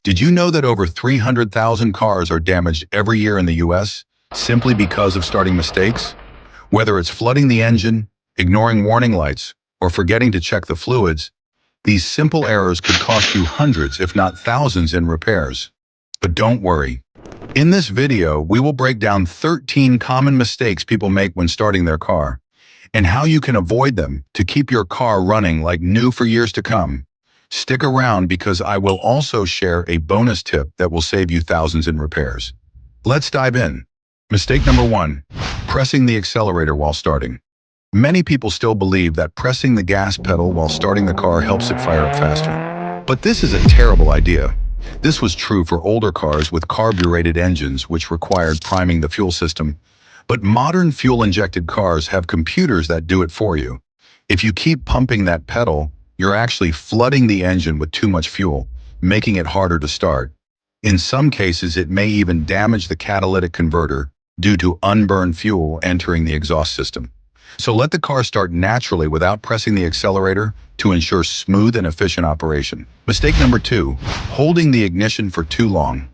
Did you know that over 300,000 cars are damaged every year in the US simply because of starting mistakes? Whether it's flooding the engine, ignoring warning lights, or forgetting to check the fluids, these simple errors could cost you hundreds, if not thousands, in repairs. But don't worry. In this video, we will break down 13 common mistakes people make when starting their car, and how you can avoid them to keep your car running like new for years to come. Stick around because I will also share a bonus tip that will save you thousands in repairs. Let's dive in. Mistake number 1, pressing the accelerator while starting. Many people still believe that pressing the gas pedal while starting the car helps it fire up faster. But this is a terrible idea. This was true for older cars with carbureted engines, which required priming the fuel system. But modern fuel-injected cars have computers that do it for you. If you keep pumping that pedal, you're actually flooding the engine with too much fuel, making it harder to start. In some cases, it may even damage the catalytic converter due to unburned fuel entering the exhaust system. So let the car start naturally without pressing the accelerator to ensure smooth and efficient operation. Mistake number 2, holding the ignition for too long.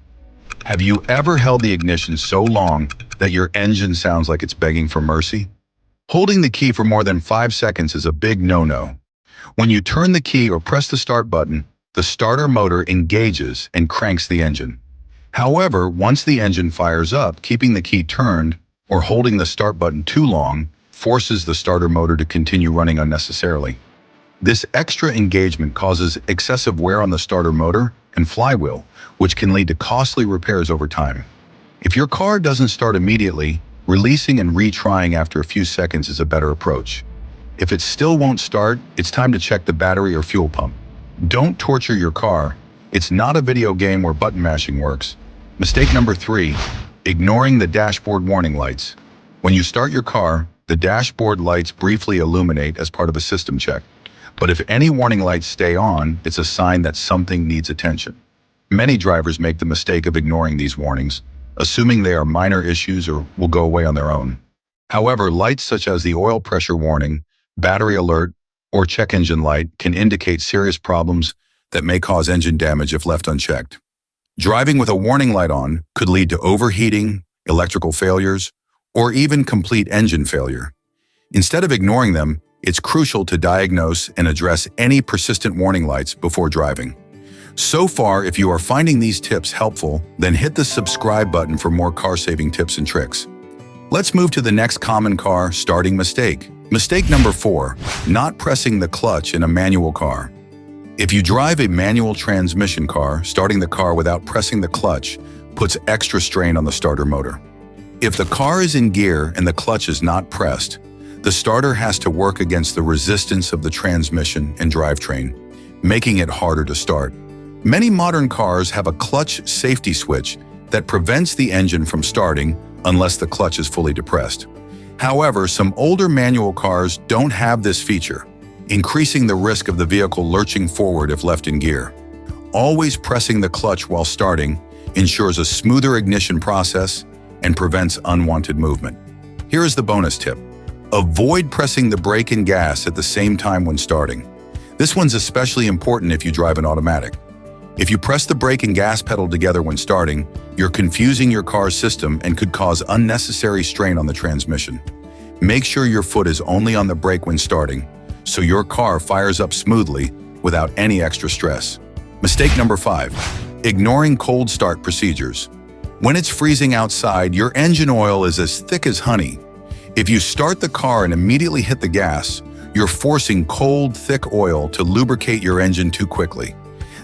Have you ever held the ignition so long that your engine sounds like it's begging for mercy? Holding the key for more than 5 seconds is a big no-no. When you turn the key or press the start button, the starter motor engages and cranks the engine. However, once the engine fires up, keeping the key turned or holding the start button too long forces the starter motor to continue running unnecessarily. This extra engagement causes excessive wear on the starter motor and flywheel, which can lead to costly repairs over time. If your car doesn't start immediately, releasing and retrying after a few seconds is a better approach. If it still won't start, it's time to check the battery or fuel pump. Don't torture your car. It's not a video game where button mashing works. Mistake number 3, ignoring the dashboard warning lights. When you start your car, the dashboard lights briefly illuminate as part of a system check. But if any warning lights stay on, it's a sign that something needs attention. Many drivers make the mistake of ignoring these warnings, assuming they are minor issues or will go away on their own. However, lights such as the oil pressure warning, battery alert, or check engine light can indicate serious problems that may cause engine damage if left unchecked. Driving with a warning light on could lead to overheating, electrical failures, or even complete engine failure. Instead of ignoring them, it's crucial to diagnose and address any persistent warning lights before driving. So far, if you are finding these tips helpful, then hit the subscribe button for more car-saving tips and tricks. Let's move to the next common car starting mistake. Mistake number 4, not pressing the clutch in a manual car. If you drive a manual transmission car, starting the car without pressing the clutch puts extra strain on the starter motor. If the car is in gear and the clutch is not pressed, the starter has to work against the resistance of the transmission and drivetrain, making it harder to start. Many modern cars have a clutch safety switch that prevents the engine from starting unless the clutch is fully depressed. However, some older manual cars don't have this feature, increasing the risk of the vehicle lurching forward if left in gear. Always pressing the clutch while starting ensures a smoother ignition process and prevents unwanted movement. Here is the bonus tip. Avoid pressing the brake and gas at the same time when starting. This one's especially important if you drive an automatic. If you press the brake and gas pedal together when starting, you're confusing your car's system and could cause unnecessary strain on the transmission. Make sure your foot is only on the brake when starting, so your car fires up smoothly without any extra stress. Mistake number 5, ignoring cold start procedures. When it's freezing outside, your engine oil is as thick as honey. If you start the car and immediately hit the gas, you're forcing cold, thick oil to lubricate your engine too quickly.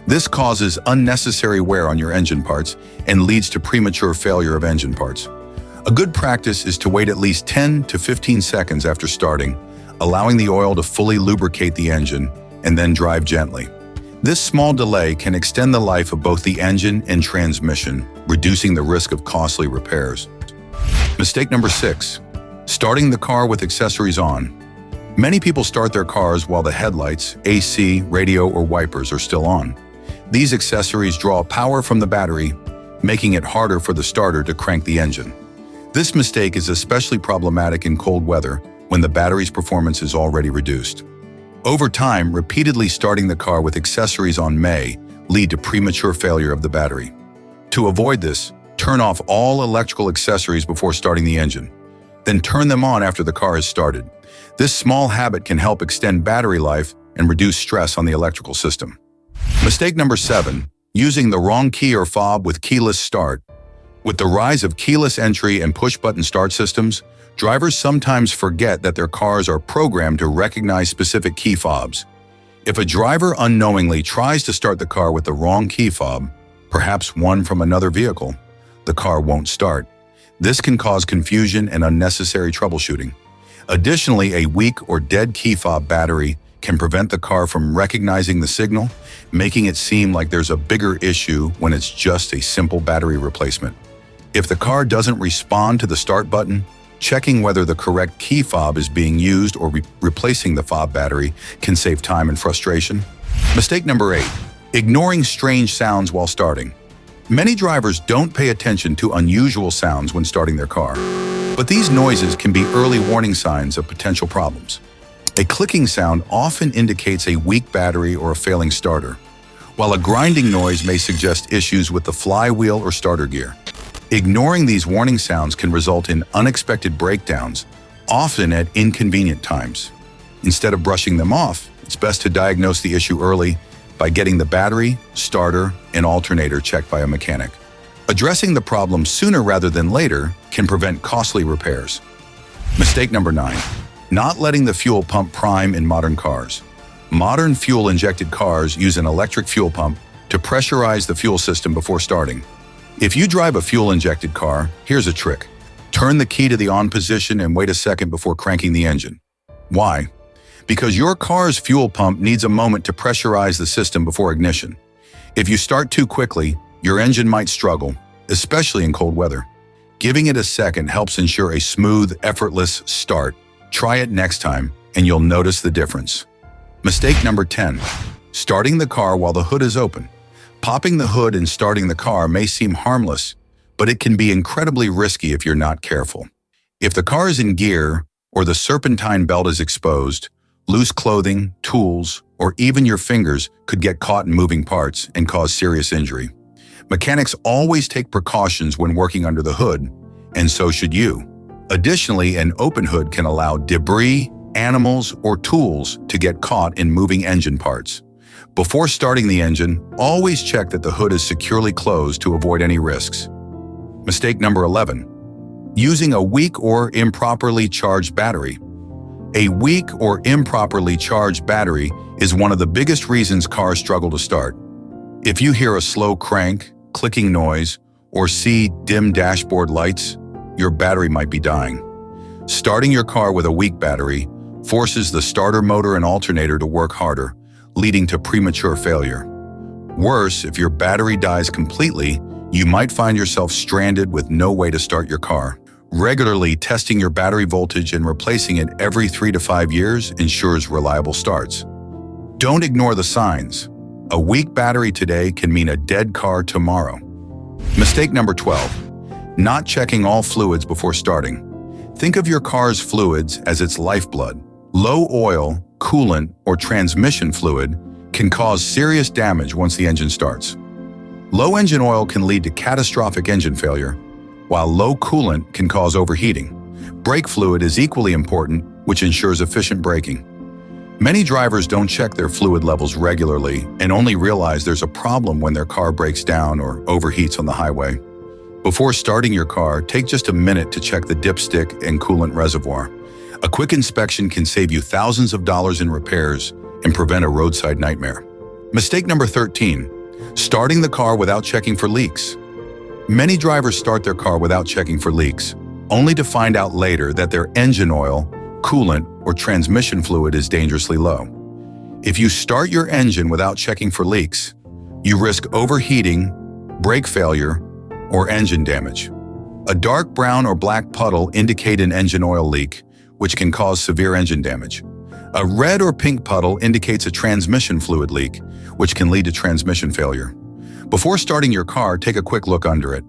This causes unnecessary wear on your engine parts and leads to premature failure of engine parts. A good practice is to wait at least 10 to 15 seconds after starting, allowing the oil to fully lubricate the engine, and then drive gently. This small delay can extend the life of both the engine and transmission, reducing the risk of costly repairs. Mistake number 6, starting the car with accessories on. Many people start their cars while the headlights, AC, radio, or wipers are still on. These accessories draw power from the battery, making it harder for the starter to crank the engine. This mistake is especially problematic in cold weather when the battery's performance is already reduced. Over time, repeatedly starting the car with accessories on may lead to premature failure of the battery. To avoid this, turn off all electrical accessories before starting the engine. Then turn them on after the car is started. This small habit can help extend battery life and reduce stress on the electrical system. Mistake number 7, using the wrong key or fob with keyless start. With the rise of keyless entry and push-button start systems, drivers sometimes forget that their cars are programmed to recognize specific key fobs. If a driver unknowingly tries to start the car with the wrong key fob, perhaps one from another vehicle, the car won't start. This can cause confusion and unnecessary troubleshooting. Additionally, a weak or dead key fob battery can prevent the car from recognizing the signal, making it seem like there's a bigger issue when it's just a simple battery replacement. If the car doesn't respond to the start button, checking whether the correct key fob is being used or replacing the fob battery can save time and frustration. Mistake number 8, ignoring strange sounds while starting. Many drivers don't pay attention to unusual sounds when starting their car, but these noises can be early warning signs of potential problems. A clicking sound often indicates a weak battery or a failing starter, while a grinding noise may suggest issues with the flywheel or starter gear. Ignoring these warning sounds can result in unexpected breakdowns, often at inconvenient times. Instead of brushing them off, it's best to diagnose the issue early by getting the battery, starter, and alternator checked by a mechanic. Addressing the problem sooner rather than later can prevent costly repairs. Mistake number 9, not letting the fuel pump prime in modern cars. Modern fuel-injected cars use an electric fuel pump to pressurize the fuel system before starting. If you drive a fuel-injected car, here's a trick. Turn the key to the on position and wait a second before cranking the engine. Why? Because your car's fuel pump needs a moment to pressurize the system before ignition. If you start too quickly, your engine might struggle, especially in cold weather. Giving it a second helps ensure a smooth, effortless start. Try it next time, and you'll notice the difference. Mistake number 10, starting the car while the hood is open. Popping the hood and starting the car may seem harmless, but it can be incredibly risky if you're not careful. If the car is in gear or the serpentine belt is exposed, loose clothing, tools, or even your fingers could get caught in moving parts and cause serious injury. Mechanics always take precautions when working under the hood, and so should you. Additionally, an open hood can allow debris, animals, or tools to get caught in moving engine parts. Before starting the engine, always check that the hood is securely closed to avoid any risks. Mistake number 11, using a weak or improperly charged battery. A weak or improperly charged battery is one of the biggest reasons cars struggle to start. If you hear a slow crank, clicking noise, or see dim dashboard lights, your battery might be dying. Starting your car with a weak battery forces the starter motor and alternator to work harder, leading to premature failure. Worse, if your battery dies completely, you might find yourself stranded with no way to start your car. Regularly testing your battery voltage and replacing it every 3 to 5 years ensures reliable starts. Don't ignore the signs. A weak battery today can mean a dead car tomorrow. Mistake number 12, not checking all fluids before starting. Think of your car's fluids as its lifeblood. Low oil, coolant, or transmission fluid can cause serious damage once the engine starts. Low engine oil can lead to catastrophic engine failure, while low coolant can cause overheating. Brake fluid is equally important, which ensures efficient braking. Many drivers don't check their fluid levels regularly and only realize there's a problem when their car breaks down or overheats on the highway. Before starting your car, take just a minute to check the dipstick and coolant reservoir. A quick inspection can save you thousands of dollars in repairs and prevent a roadside nightmare. Mistake number 13, starting the car without checking for leaks. Many drivers start their car without checking for leaks, only to find out later that their engine oil, coolant, or transmission fluid is dangerously low. If you start your engine without checking for leaks, you risk overheating, brake failure, or engine damage. A dark brown or black puddle indicates an engine oil leak, which can cause severe engine damage. A red or pink puddle indicates a transmission fluid leak, which can lead to transmission failure. Before starting your car, take a quick look under it.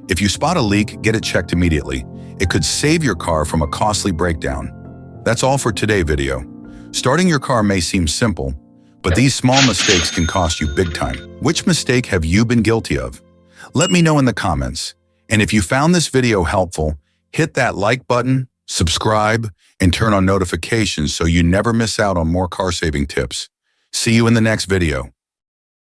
If you spot a leak, get it checked immediately. It could save your car from a costly breakdown. That's all for today's video. Starting your car may seem simple, But these small mistakes can cost you big time. Which mistake have you been guilty of? Let me know in the comments. And if you found this video helpful, hit that like button, subscribe, and turn on notifications so you never miss out on more car-saving tips. See you in the next video.